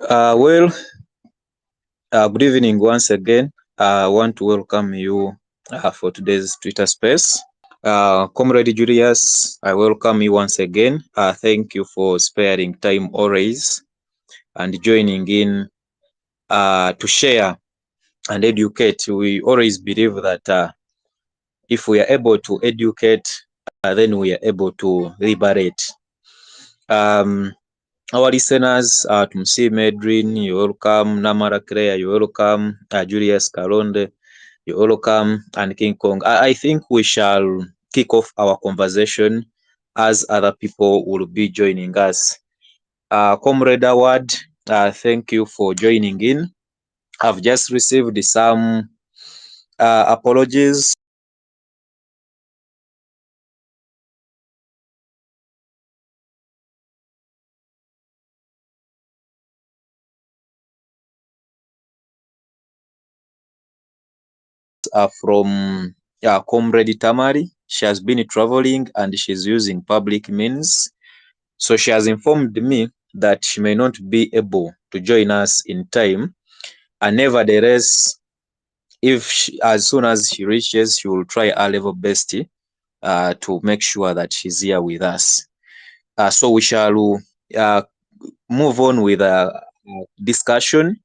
Well, good evening once again. I want to welcome you for today's Twitter space. Comrade Julius, I welcome you once again. Thank you for sparing time always and joining in to share and educate. We always believe that if we are able to educate, then we are able to liberate. Our listeners, Tumsi Medrin, you're welcome. Namara Kreya, you're welcome. Julius Kalonde, you're welcome. And King Kong. I think we shall kick off our conversation as other people will be joining us. Comrade Awad, thank you for joining in. I've just received some apologies from Comrade Tamari. She has been traveling and she's using public means. So she has informed me that she may not be able to join us in time. And nevertheless, as soon as she reaches, she will try her level best to make sure that she's here with us. So we shall move on with a discussion.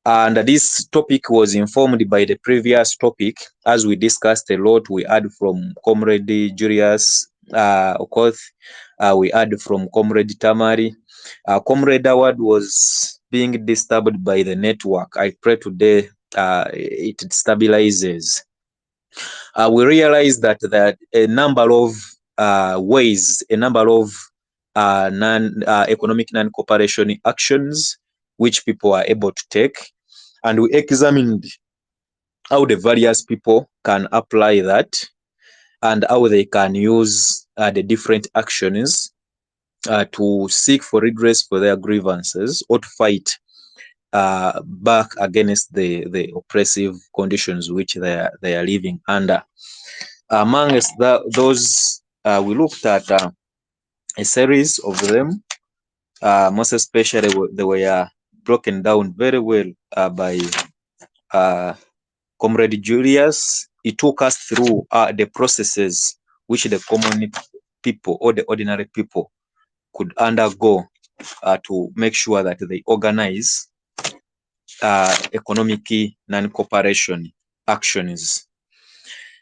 And this topic was informed by the previous topic. As we discussed a lot, we had from Comrade Julius Okoth, we had from Comrade Tamari. Comrade Award was being disturbed by the network. I pray today it stabilizes. We realized that a number of ways, a number of economic non-cooperation actions which people are able to take, and we examined how the various people can apply that and how they can use the different actions to seek for redress for their grievances or to fight back against the oppressive conditions which they are living under. Amongst those, we looked at a series of them. Most especially, they were broken down very well by Comrade Julius. He took us through the processes which the common people or the ordinary people could undergo to make sure that they organize economic non-cooperation actions.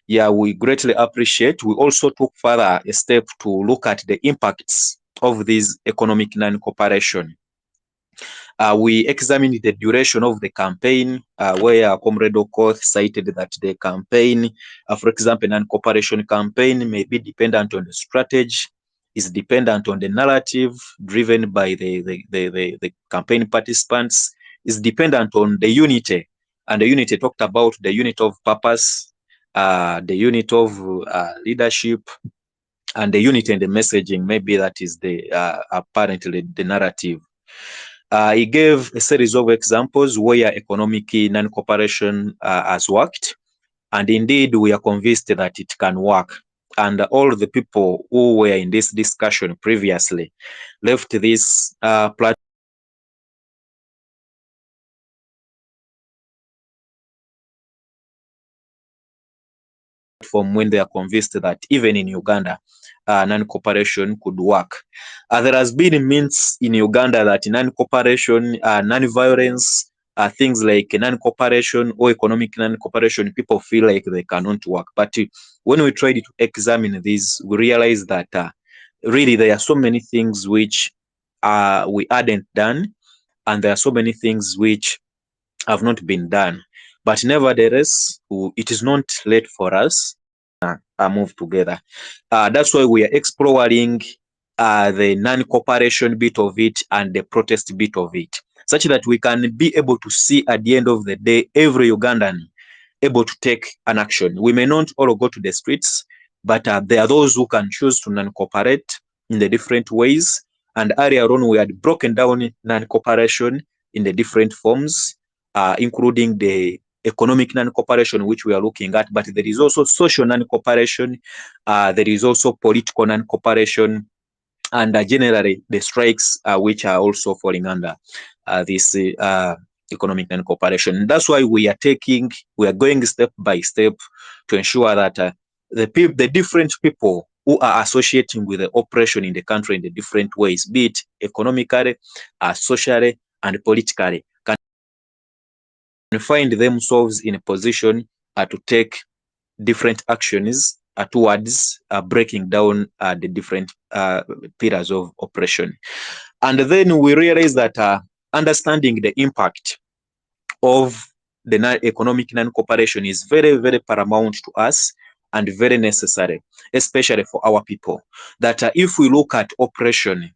Yeah, we greatly appreciate. We also took further a step to look at the impacts of this economic non-cooperation. We examined the duration of the campaign, where Comrade Okoth cited that the campaign, for example, non-cooperation campaign may be dependent on the strategy, is dependent on the narrative driven by the campaign participants, is dependent on the unity. And the unity talked about the unit of purpose, the unit of leadership, and the unity and the messaging. Maybe that is the apparently the narrative. He gave a series of examples where economic non-cooperation has worked, and indeed we are convinced that it can work. And all the people who were in this discussion previously left this platform when they are convinced that even in Uganda, non-cooperation could work. There has been means in Uganda that non-cooperation, non-violence, things like non-cooperation or economic non-cooperation, people feel like they cannot work. But when we tried to examine this, we realized that really there are so many things which we hadn't done, and there are so many things which have not been done. But nevertheless, it is not late for us move together. That's why we are exploring the non-cooperation bit of it and the protest bit of it, such that we can be able to see at the end of the day every Ugandan able to take an action. We may not all go to the streets, but there are those who can choose to non-cooperate in the different ways. And earlier on, we had broken down non-cooperation in the different forms, including the economic non-cooperation, which we are looking at, but there is also social non-cooperation, there is also political non-cooperation, and generally the strikes which are also falling under this economic non-cooperation. That's why we are going step by step to ensure that the different people who are associating with the oppression in the country in the different ways, be it economically, socially, and politically, can find themselves in a position to take different actions towards breaking down the different pillars of oppression. And then we realize that understanding the impact of the economic non-cooperation is very, very paramount to us and very necessary, especially for our people. That if we look at oppression,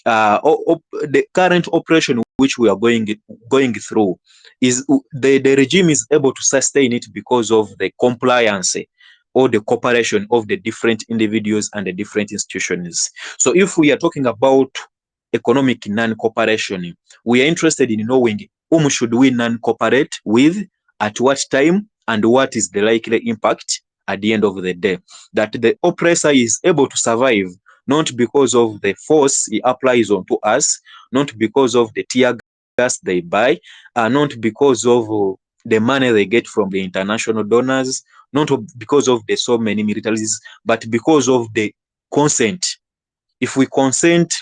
the current oppression which we are going through is the regime is able to sustain it because of the compliance or the cooperation of the different individuals and the different institutions. So if we are talking about economic non-cooperation, we are interested in knowing whom should we non-cooperate with, at what time, and what is the likely impact at the end of the day. That the oppressor is able to survive not because of the force he applies onto us, not because of the tear gas they buy, not because of the money they get from the international donors, not because of the so many militaries, but because of the consent. If we consent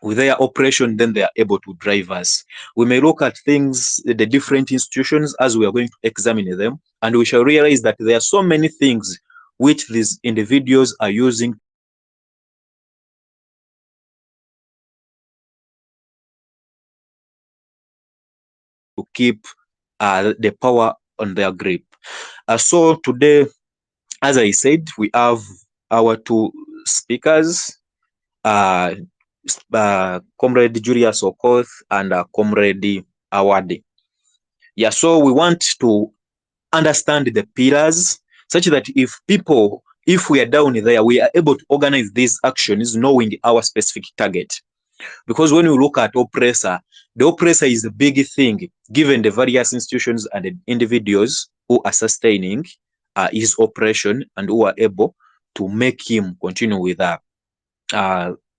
with their operation, then they are able to drive us. We may look at things, the different institutions, as we are going to examine them, and we shall realize that there are so many things which these individuals are using to keep the power on their grip. So today, as I said, we have our two speakers, Comrade Julius Okoth and Comrade Awadi. Yeah, so we want to understand the pillars such that if we are down there, we are able to organize these actions knowing our specific target. Because when you look at oppressor, the oppressor is a big thing given the various institutions and the individuals who are sustaining his oppression and who are able to make him continue with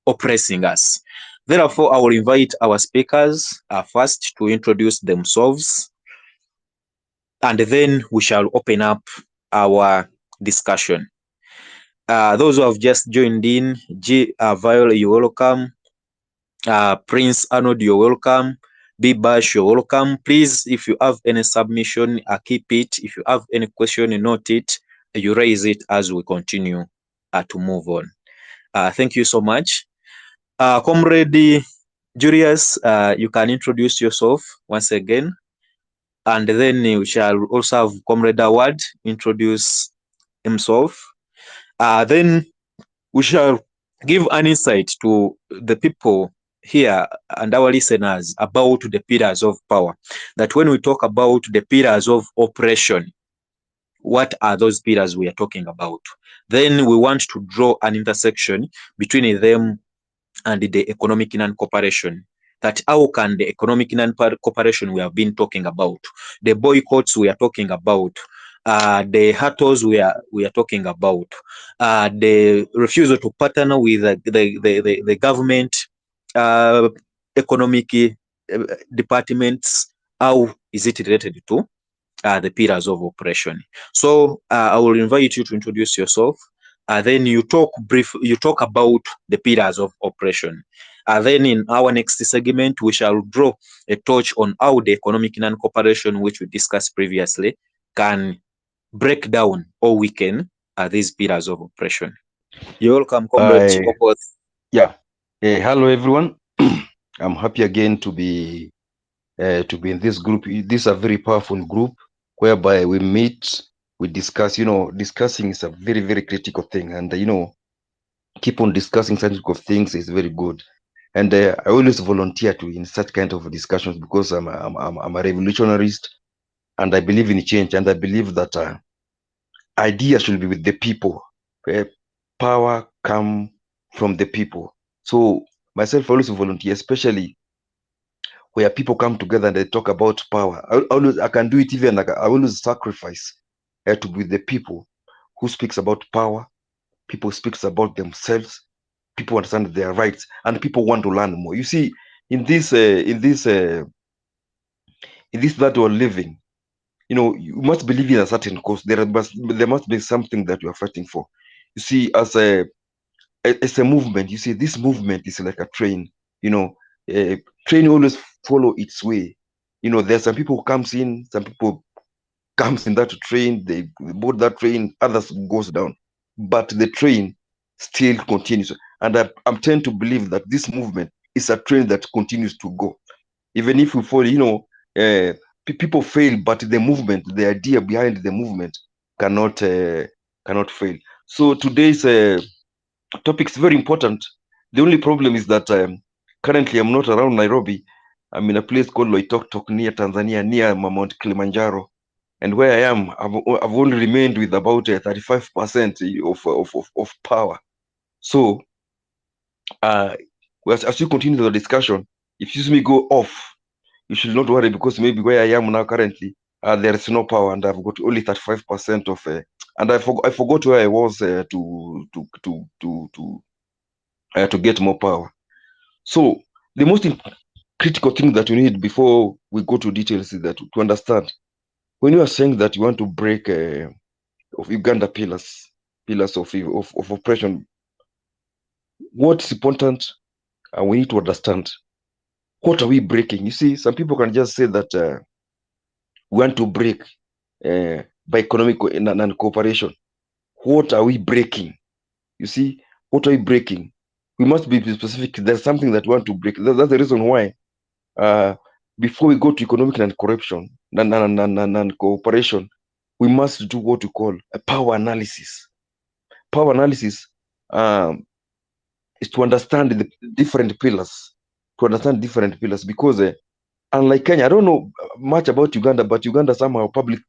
oppressing us. Therefore, I will invite our speakers first to introduce themselves, and then we shall open up our discussion. Those who have just joined in, Viola, you're welcome. Prince Arnold, you're welcome. Bash, you're welcome. Please, if you have any submission, keep it. If you have any question, note it. You raise it as we continue to move on. Thank you so much. Comrade Julius, you can introduce yourself once again. And then we shall also have Comrade Awad introduce himself. Then we shall give an insight to the people here and our listeners about the pillars of power. That when we talk about the pillars of oppression, what are those pillars we are talking about? Then we want to draw an intersection between them and the economic non-cooperation. That how can the economic non-cooperation we have been talking about, the boycotts we are talking about, the hurdles we are talking about, the refusal to partner with the government economic departments, how is it related to the pillars of oppression? So I will invite you to introduce yourself. Then you talk about the pillars of oppression. Then in our next segment, we shall draw a touch on how the economic non-cooperation, which we discussed previously, can break down or weaken these pillars of oppression. You're welcome, Comrade Okoth. Yeah. Hello, everyone. I'm happy again to be in this group. This is a very powerful group whereby we meet, we discuss. Discussing is a very, very critical thing, and keep on discussing such kind of things is very good. And I always volunteer to in such kind of discussions because I'm a revolutionarist, and I believe in change, and I believe that ideas should be with the people. Power come from the people. So myself, I always volunteer, especially where people come together and they talk about power. I can do it even like I always sacrifice to be the people who speaks about power. People speaks about themselves. people understand their rights, and people want to learn more. You see, in this that we're living, you must believe in a certain cause. There must be something that you are fighting for. You see, as a movement, you see, this movement is like a train. Train always follow its way. There's some people who comes in, some people comes in that train, they board that train, others goes down, but the train still continues. And I'm trying to believe that this movement is a train that continues to go, even if we fall. People fail, but the movement, the idea behind the movement cannot fail. So today's topic is very important. The only problem is that currently I'm not around Nairobi. I'm in a place called Loitoktok near Tanzania, near Mount Kilimanjaro. And where I am, I've only remained with about 35% of power. So as you continue the discussion, if you see me go off, you should not worry, because maybe where I am now currently, there is no power, and I've got only 35% of. And I forgot where I was to get more power. So the most critical thing that you need before we go to details is that to understand, when you are saying that you want to break of Uganda pillars of oppression, what's important, we need to understand, what are we breaking? You see, some people can just say that we want to break by economic non-cooperation. What are we breaking? You see, what are we breaking? We must be specific. There's something that we want to break. That's the reason why before we go to economic non-corruption, non-cooperation, we must do what we call a power analysis. Power analysis is to understand the different pillars, because unlike Kenya, I don't know much about Uganda, but Uganda somehow public.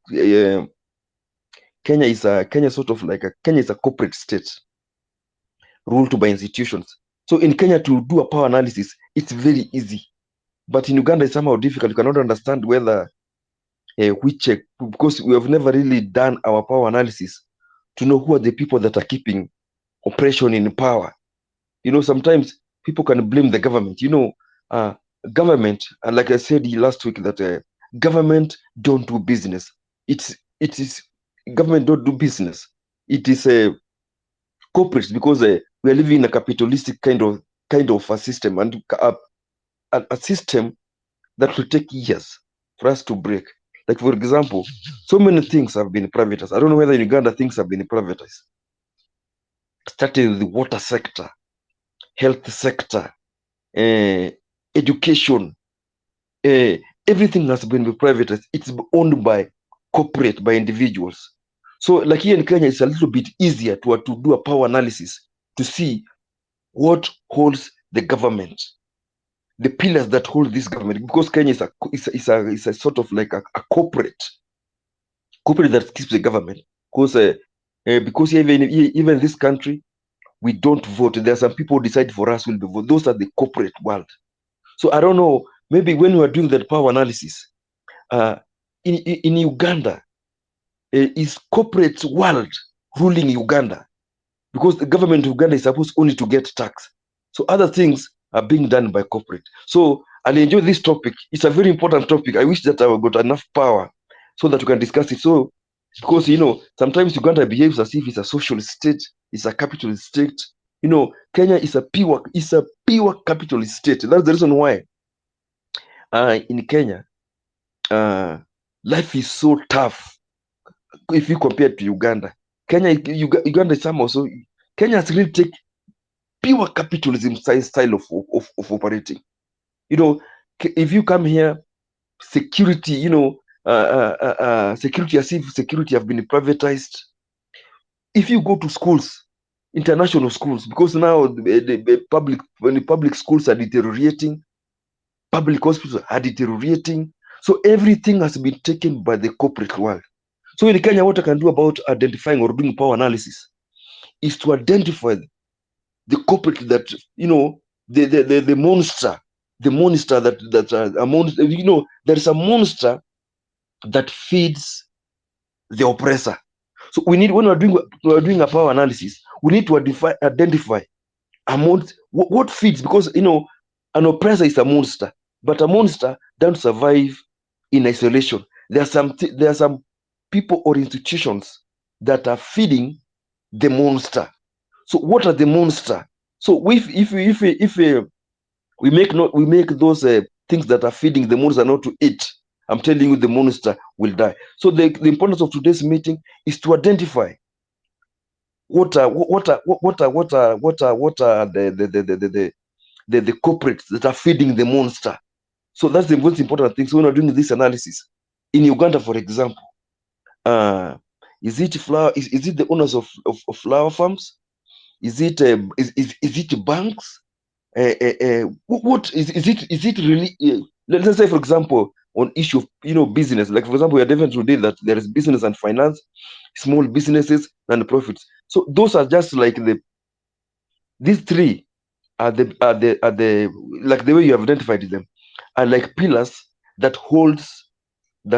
Kenya is a corporate state ruled by institutions. So in Kenya, to do a power analysis, it's very easy. But in Uganda, it's somehow difficult. You cannot understand whether because we have never really done our power analysis to know who are the people that are keeping oppression in power. Sometimes people can blame the government. Government, and like I said last week, that government don't do business. It is government don't do business. It is corporate, because we are living in a capitalistic kind of a system, and a system that will take years for us to break. Like, for example, so many things have been privatized. I don't know whether in Uganda things have been privatized. Starting with the water sector, health sector, education, everything has been privatized. It's owned by corporate, by individuals. So like here in Kenya, it's a little bit easier to do a power analysis to see what holds the government, the pillars that hold this government, because Kenya is a sort of like a corporate that keeps the government. Because even this country, we don't vote. There are some people who decide for us will be vote. Those are the corporate world. So I don't know, maybe when we are doing that power analysis, in Uganda, is corporate world ruling Uganda, because the government of Uganda is supposed only to get tax. So other things are being done by corporate. So I'll enjoy this topic. It's a very important topic. I wish that I got enough power so that we can discuss it. So, because sometimes Uganda behaves as if it's a socialist state, it's a capitalist state. Kenya is a pure capitalist state. That's the reason why in Kenya, life is so tough if you compare to Uganda. Uganda is somehow so. Kenya has really take pure capitalism style of operating. If you come here, security, security, as if security have been privatized. If you go to schools, international schools, because now when the public schools are deteriorating, public hospitals are deteriorating, so everything has been taken by the corporate world. So in Kenya, what I can do about identifying or doing power analysis is to identify the corporate that, the monster that a monster, there is a monster that feeds the oppressor. So we need, when we're doing a power analysis, we need to identify What feeds? Because an oppressor is a monster, but a monster don't survive in isolation. There are some people or institutions that are feeding the monster. So what are the monster? So if we make those things that are feeding the monster not to eat, I'm telling you, the monster will die. So the importance of today's meeting is to identify what are the culprits that are feeding the monster. So that's the most important thing. So when we're doing this analysis in Uganda, for example, is it flower? Is it the owners of flower farms? Is it is it banks? What is it? Is it really? Let's say, for example, on issue of business. Like for example, we are definitely today that there is business and finance, small businesses and profits. So those are just like these three are the like the way you have identified them are like pillars that holds the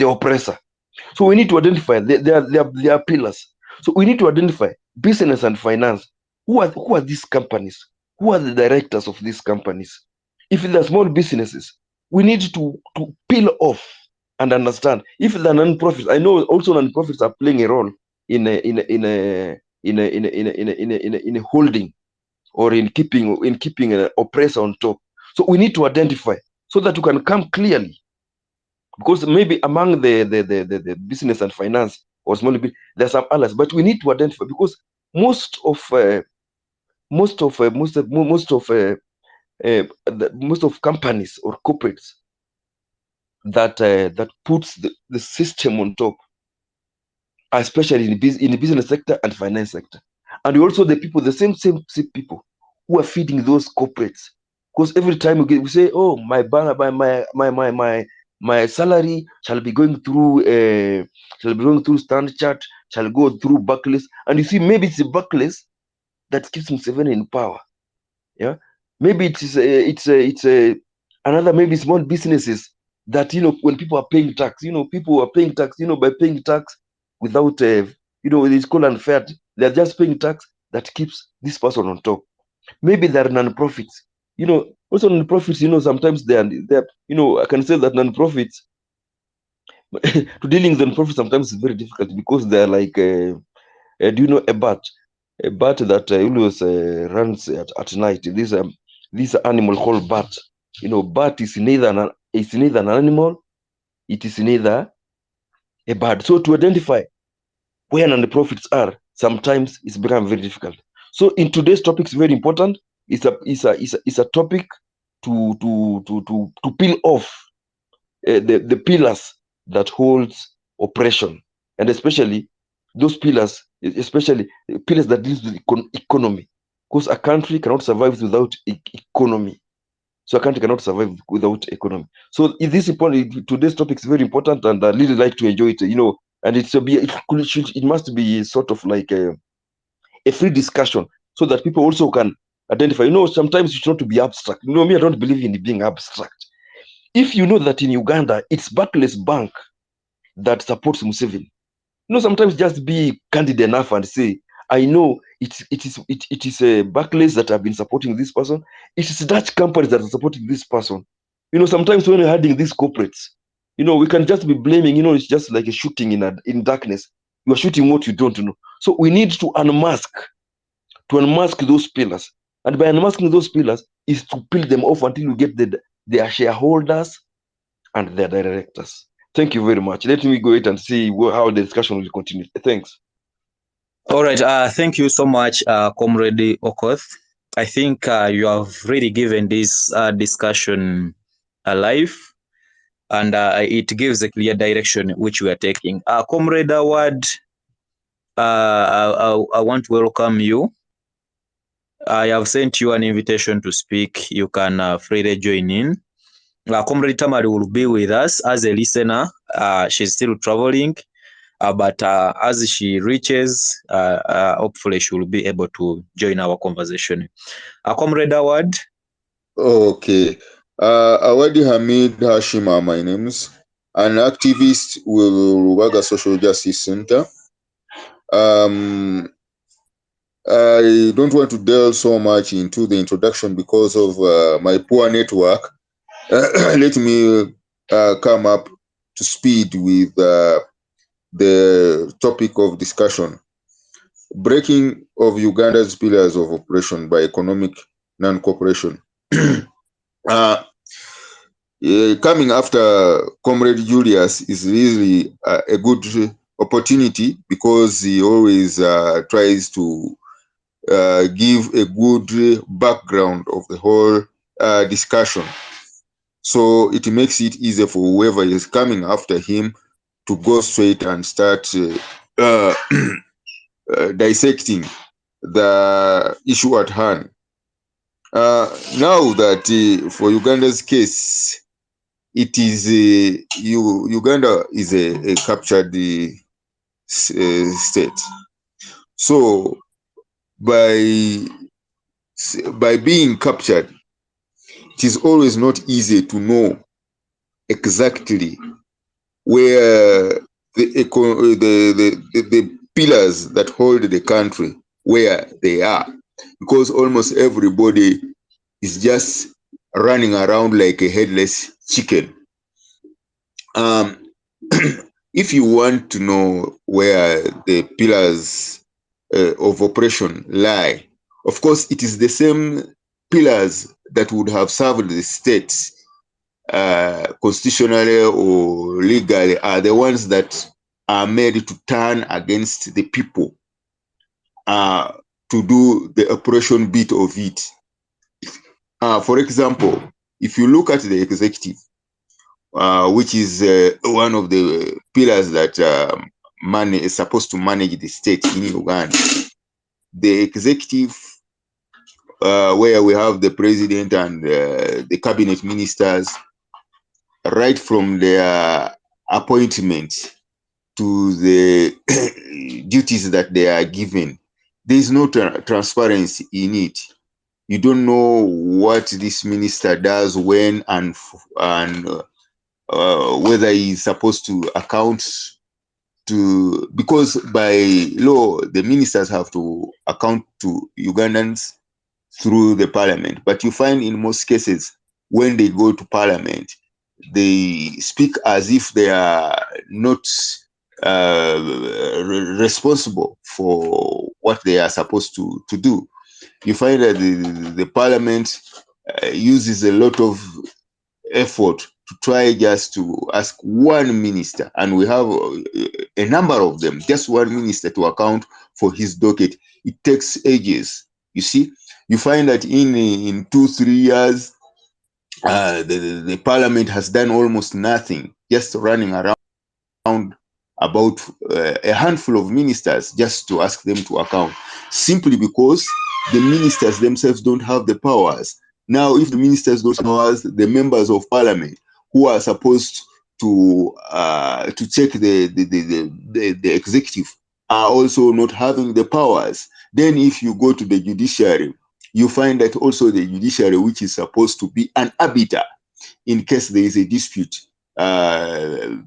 oppressor. So we need to identify they are pillars. So we need to identify business and finance. Who are these companies? Who are the directors of these companies? If they're small businesses, we need to peel off and understand. If they're non-profits, I know also non-profits are playing a role in a holding or in keeping an oppressor on top. So we need to identify so that you can come clearly, because maybe among the business and finance or small bit there's some others, but we need to identify, because most of most of most of most of most of companies or corporates that puts the system on top, especially in the business sector and finance sector. And also the people, the same people who are feeding those corporates. Because every time we say, oh, my salary shall be going through Standard Chart, shall go through Barclays. And you see, maybe it's the Barclays that keeps Museveni in power. Yeah, maybe it's another, maybe small businesses that when people are paying tax, people are paying tax, by paying tax without it's called unfair. They're just paying tax that keeps this person on top. Maybe they're non-profits. Also non-profits. Sometimes they're. I can say that non-profits to dealing with non-profits sometimes is very difficult, because they're like. Do you know a bat? A bat that always runs at night. This animal called bat. Bat is neither an animal, it is neither a bird. So to identify where non-profits are, sometimes it's become very difficult. So in today's topic, is very important. It's a topic to peel off the pillars that holds oppression, and especially those pillars, especially pillars that deals with economy, because a country cannot survive without economy. So a country cannot survive without economy. So today's topic is very important, and I really like to enjoy it. And it must be sort of like a free discussion, so that people also can identify. Sometimes it's not to be abstract. Me, I don't believe in being abstract. If you know that in Uganda, it's Barclays Bank that supports Museveni, sometimes just be candid enough and say, I know it is Barclays that have been supporting this person. It is Dutch companies that are supporting this person. Sometimes when you're adding these corporates, we can just be blaming. It's just like a shooting in darkness. You are shooting what you don't know. So we need to unmask those pillars. And by unmasking those pillars is to peel them off until you get their shareholders and their directors. Thank you very much. Let me go ahead and see how the discussion will continue. Thanks. All right. Thank you so much, Comrade Okoth. I think you have really given this discussion a life, and it gives a clear direction which we are taking. Comrade Awad, I want to welcome you. I have sent you an invitation to speak. You can freely join in. Comrade Tamari will be with us as a listener. She's still traveling, but as she reaches, hopefully she will be able to join our conversation. Comrade Awad. Okay. Awadi Hamid Hashima, my name is an activist with Rubaga Social Justice Center. I don't want to delve so much into the introduction because of my poor network. Let me come up to speed with the topic of discussion. Breaking of Uganda's pillars of oppression by economic non-cooperation. Coming after Comrade Julius is really a good opportunity because he always tries to give a good background of the whole discussion. So it makes it easier for whoever is coming after him to go straight and start dissecting the issue at hand. Now that for Uganda's case, it is Uganda is a captured state. So by being captured, it is always not easy to know exactly where the pillars that hold the country where they are, because almost everybody is just running around like a headless chicken. If you want to know where the pillars of oppression lie, of course, it is the same pillars that would have served the state constitutionally or legally are the ones that are made to turn against the people to do the oppression bit of it. For example, if you look at the executive, which is one of the pillars that is supposed to manage the state in Uganda, the executive, where we have the president and the cabinet ministers, right from their appointment to the duties that they are given, there is no transparency in it. You don't know what this minister does when and whether he's supposed to account to, because by law the ministers have to account to Ugandans through the parliament. But you find in most cases when they go to parliament, they speak as if they are not responsible for what they are supposed to do. You find that the parliament uses a lot of effort to try just to ask one minister, and we have a number of them, just one minister to account for his docket. It takes ages. You see, you find that in 2-3 years, the parliament has done almost nothing, just running around about a handful of ministers just to ask them to account, simply because the ministers themselves don't have the powers. Now, if the ministers don't have powers, the members of parliament who are supposed to check the executive are also not having the powers. Then if you go to the judiciary, you find that also the judiciary, which is supposed to be an arbiter in case there is a dispute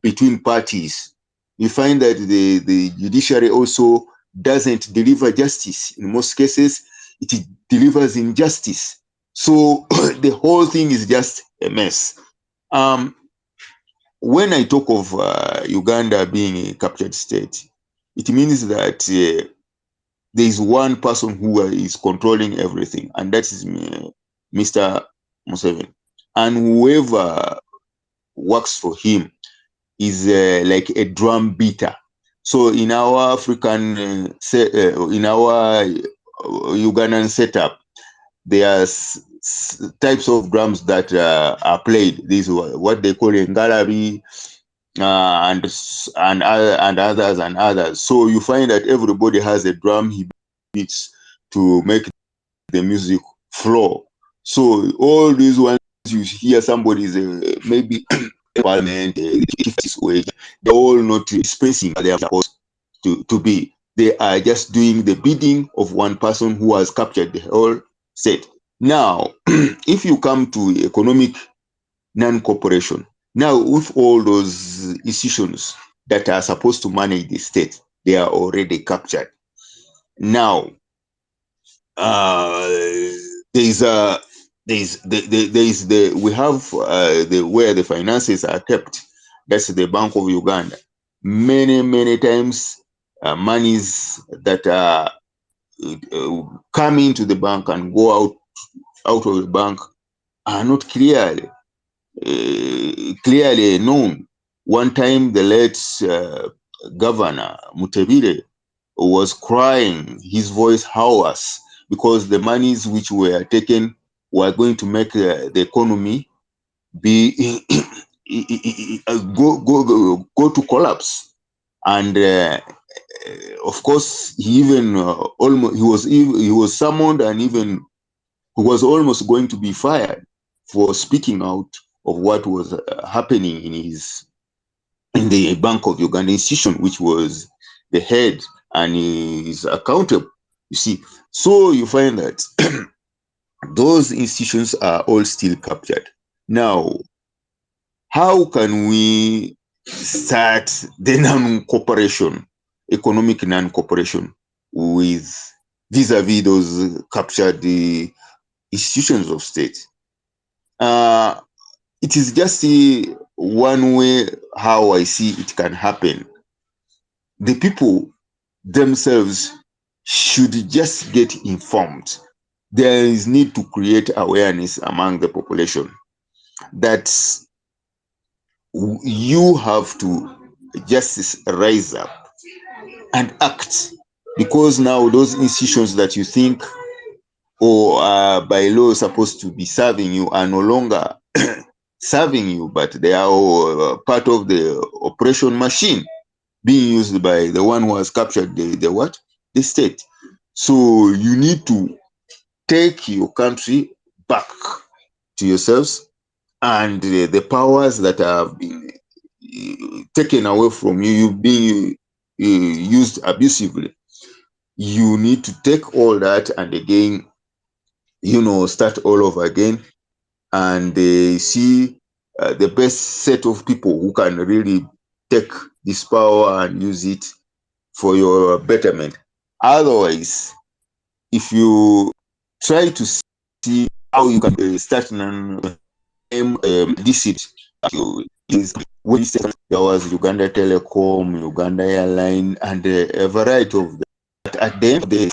between parties, you find that the judiciary also doesn't deliver justice. In most cases, it delivers injustice. So the whole thing is just a mess. When I talk of Uganda being a captured state, it means that there is one person who is controlling everything, and that is Mr. Museveni. And whoever works for him is like a drum beater. So in our African, in our Ugandan setup, there are types of drums that are played. These are what they call ngalabi, and others. So you find that everybody has a drum he beats to make the music flow. So all these ones you hear somebody is maybe parliament, they're all not spacing they are supposed to be. They are just doing the bidding of one person who has captured the whole state. Now, if you come to economic non-cooperation, now with all those institutions that are supposed to manage the state, they are already captured. Now, we have where the finances are kept. That's the Bank of Uganda. Many times, monies that are come into the bank and go out of the bank are not clearly known. One time, the late Governor Mutebile was crying, his voice hoarse, because the monies which were taken were going to make the economy be go to collapse. And of course, he even he was summoned, and even he was almost going to be fired for speaking out of what was happening in the Bank of Uganda institution, which was the head and is accountable. You see, so you find that those institutions are all still captured. Now, how can we start the non-cooperation, economic non-cooperation, with vis-a-vis those captured institutions of state? It is just one way how I see it can happen. The people themselves should just get informed. There is need to create awareness among the population that you have to just rise up and act, because now those institutions that you think or are by law supposed to be serving you are no longer serving you, but they are all part of the oppression machine being used by the one who has captured the state. So you need to take your country back to yourselves, and the powers that have been taken away from you being used abusively. You need to take all that and again, start all over again, and see the best set of people who can really take this power and use it for your betterment. Otherwise, if you try to see how you can start deceit, there was Uganda Telecom, Uganda Airline, and a variety of them. But at the end of the day,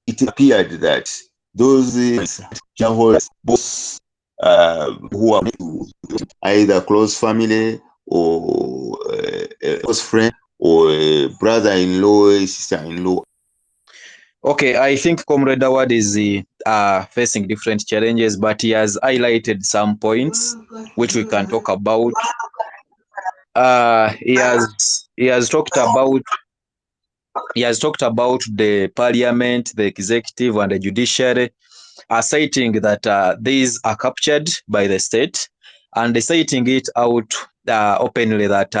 it appeared that those shareholders, both who are either close family or a close friend or a brother-in-law, a sister-in-law. Okay, I think Comrade Awad is facing different challenges, but he has highlighted some points which we can talk about. He has talked about the parliament, the executive, and the judiciary, citing that these are captured by the state, and citing it out openly that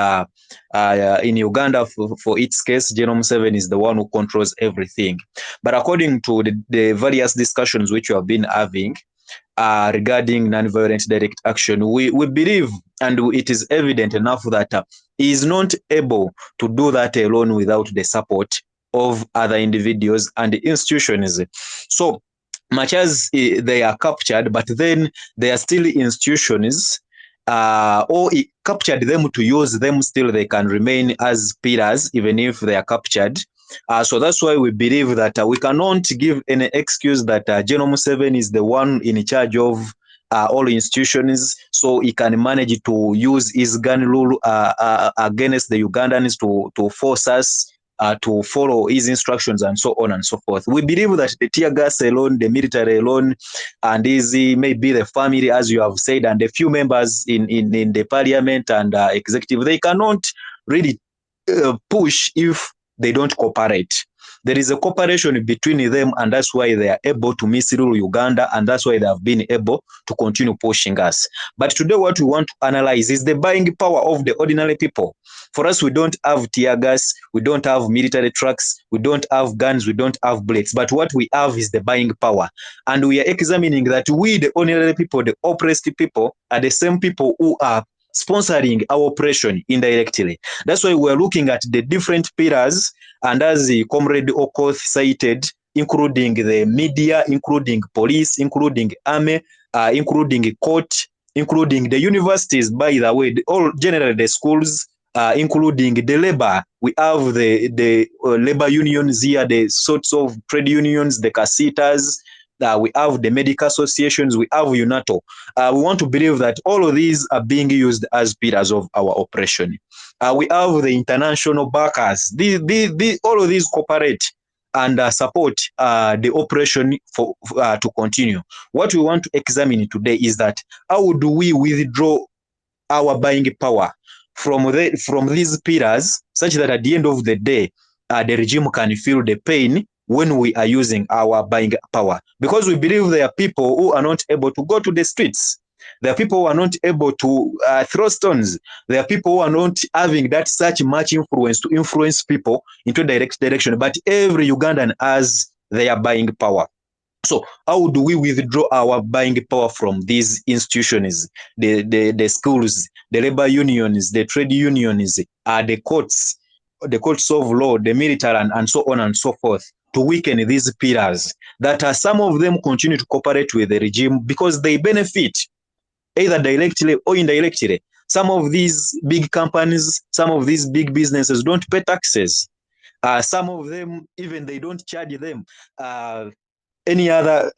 in Uganda, for its case, General Museveni is the one who controls everything. But according to the various discussions which we have been having regarding non-violent direct action, we believe, and it is evident enough, that he is not able to do that alone without the support of other individuals and institutions. So much as they are captured, but then they are still institutions, or he captured them to use them, still they can remain as pillars even if they are captured. So that's why we believe that we cannot give any excuse that General Museveni is the one in charge of all institutions, so he can manage to use his gun rule against the Ugandans to force us to follow his instructions and so on and so forth. We believe that the tear gas alone, the military alone, and maybe the family, as you have said, and a few members in the parliament and executive, they cannot really push if they don't cooperate. There is a cooperation between them, and that's why they are able to misrule Uganda, and that's why they have been able to continue pushing us. But today what we want to analyze is the buying power of the ordinary people. For us, we don't have tear gas, we don't have military trucks, we don't have guns, we don't have bullets, but what we have is the buying power. And we are examining that we, the ordinary people, the oppressed people, are the same people who are sponsoring our oppression indirectly. That's why we're looking at the different pillars, and as the Comrade Okoth cited, including the media, including police, including army, including court, including the universities, by the way, all generally the schools, including the labor. We have the labor unions here, the sorts of trade unions, the casitas, we have the medical associations, we have UNATO. We want to believe that all of these are being used as pillars of our oppression. We have the international backers. All of these cooperate and support the oppression to continue. What we want to examine today is that how do we withdraw our buying power from these pillars, such that at the end of the day, the regime can feel the pain when we are using our buying power, because we believe there are people who are not able to go to the streets. There are people who are not able to throw stones. There are people who are not having that such much influence to influence people into direct direction. But every Ugandan has their buying power. So how do we withdraw our buying power from these institutions, the schools, the labor unions, the trade unions, the courts of law, the military, and so on and so forth, to weaken these pillars that some of them continue to cooperate with the regime because they benefit either directly or indirectly. Some of these big companies, some of these big businesses don't pay taxes. Some of them, even they don't charge them any other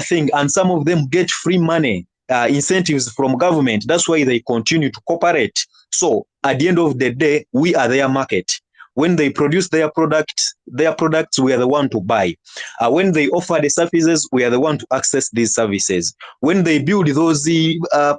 thing, and some of them get free money, incentives from government. That's why they continue to cooperate. So at the end of the day, we are their market. When they produce their products, we are the one to buy. When they offer the services, we are the one to access these services. When they build those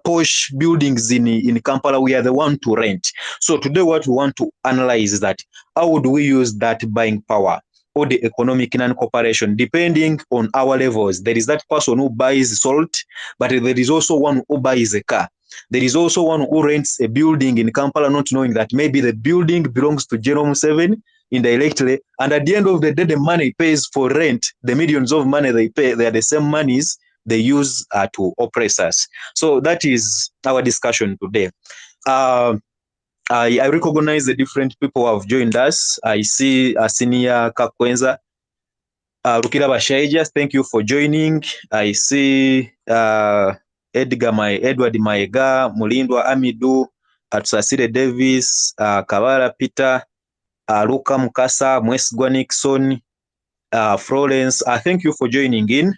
posh buildings in Kampala, we are the one to rent. So today what we want to analyze is that how do we use that buying power or the economic non-cooperation, depending on our levels. There is that person who buys salt, but there is also one who buys a car. There is also one who rents a building in Kampala, not knowing that maybe the building belongs to General Museveni indirectly, and at the end of the day, the money pays for rent, the millions of money they pay, they are the same monies they use to oppress us. So that is our discussion today. I recognize the different people who have joined us. I see Senior Kakwenza, Rukira Bashaija, thank you for joining. I see Edward Maega, Mulindwa Amidu, Atusasire Davis, Kawara Peter, Luka Mukasa, Mwesgwa Nixon, Florence. Thank you for joining in.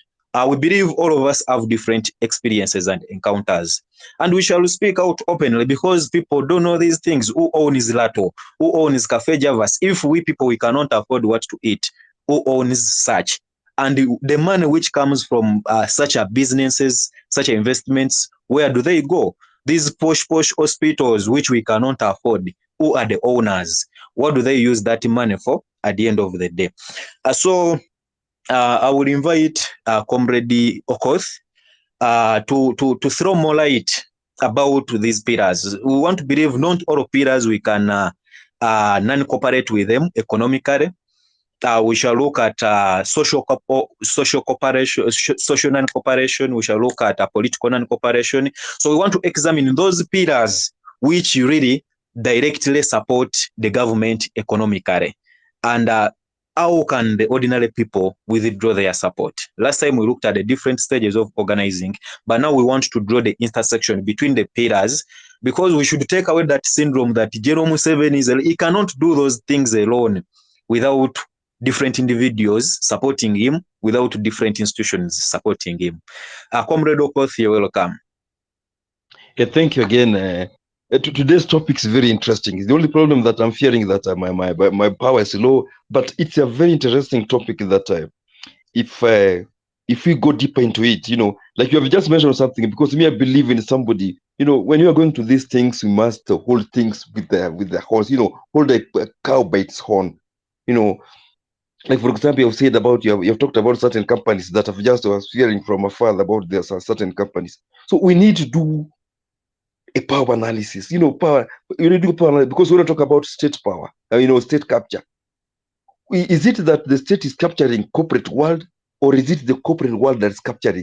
We believe all of us have different experiences and encounters, and we shall speak out openly because people don't know these things. Who owns Lato? Who owns Cafe Javas? If we people, we cannot afford what to eat, who owns such? And the money which comes from such businesses, such investments, where do they go? These posh hospitals which we cannot afford, who are the owners? What do they use that money for at the end of the day? I will invite Comrade Okoth to throw more light about these pillars. We want to believe not all pillars we can non-cooperate with them economically. We shall look at social cooperation, social non-cooperation. We shall look at political non-cooperation. So we want to examine those pillars which really directly support the government economically, and how can the ordinary people withdraw their support? Last time we looked at the different stages of organizing, but now we want to draw the intersection between the pillars, because we should take away that syndrome that General Museveni he cannot do those things alone without different individuals supporting him, without different institutions supporting him. Comrade Okoth, you're welcome. Yeah, thank you again. Today's topic is very interesting. The only problem that I'm fearing that my power is low, but it's a very interesting topic that if we go deeper into it, like you have just mentioned something, because me, I believe in somebody, when you are going to these things, you must hold things with the horse, hold a cow by its horn, like for example, you've said about, you've talked about certain companies that I've just was hearing from afar about there's certain companies. So we need to do a power analysis, power, you need to do power analysis, because we don't talk about state power, state capture. Is it that the state is capturing corporate world, or is it the corporate world that's capturing